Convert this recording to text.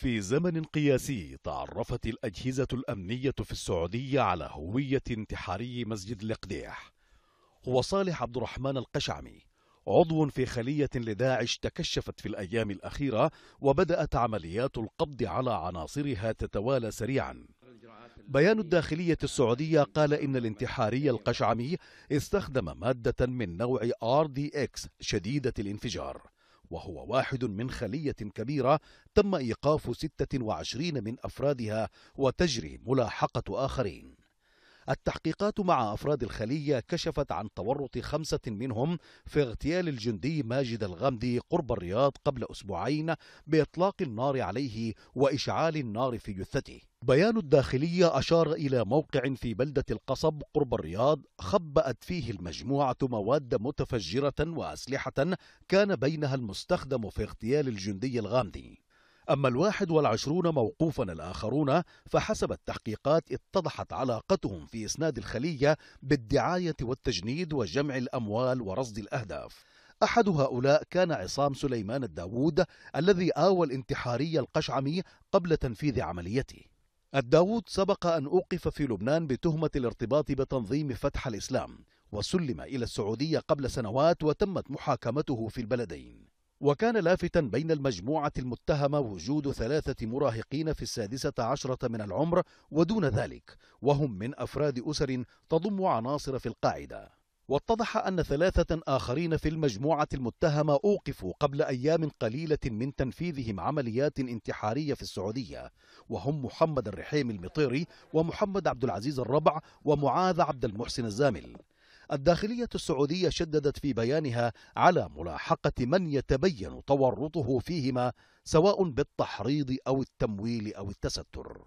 في زمن قياسي تعرفت الأجهزة الأمنية في السعودية على هوية انتحاري مسجد الإقديح. هو صالح عبد الرحمن القشعمي، عضو في خلية لداعش تكشفت في الأيام الأخيرة، وبدأت عمليات القبض على عناصرها تتوالى سريعا. بيان الداخلية السعودية قال إن الانتحاري القشعمي استخدم مادة من نوع RDX شديدة الانفجار، وهو واحد من خلية كبيرة تم إيقاف 26 من أفرادها وتجري ملاحقة آخرين. التحقيقات مع أفراد الخلية كشفت عن تورط 5 منهم في اغتيال الجندي ماجد الغامدي قرب الرياض قبل أسبوعين بإطلاق النار عليه وإشعال النار في جثته. بيان الداخلية أشار إلى موقع في بلدة القصب قرب الرياض خبأت فيه المجموعة مواد متفجرة وأسلحة كان بينها المستخدم في اغتيال الجندي الغامدي. أما 21 موقوفا الآخرون فحسب التحقيقات اتضحت علاقتهم في إسناد الخلية بالدعاية والتجنيد وجمع الأموال ورصد الأهداف. أحد هؤلاء كان عصام سليمان الداوود الذي آوى الانتحاري القشعمي قبل تنفيذ عمليته. الداوود سبق أن أوقف في لبنان بتهمة الارتباط بتنظيم فتح الإسلام، وسلم إلى السعودية قبل سنوات وتمت محاكمته في البلدين. وكان لافتا بين المجموعة المتهمة وجود 3 مراهقين في 16 من العمر ودون ذلك، وهم من أفراد أسر تضم عناصر في القاعدة. واتضح أن 3 آخرين في المجموعة المتهمة أوقفوا قبل أيام قليلة من تنفيذهم عمليات انتحارية في السعودية، وهم محمد الرحيم المطيري ومحمد عبد العزيز الربع ومعاذ عبد المحسن الزامل. الداخلية السعودية شددت في بيانها على ملاحقة من يتبين تورطه فيهما سواء بالتحريض أو التمويل أو التستر.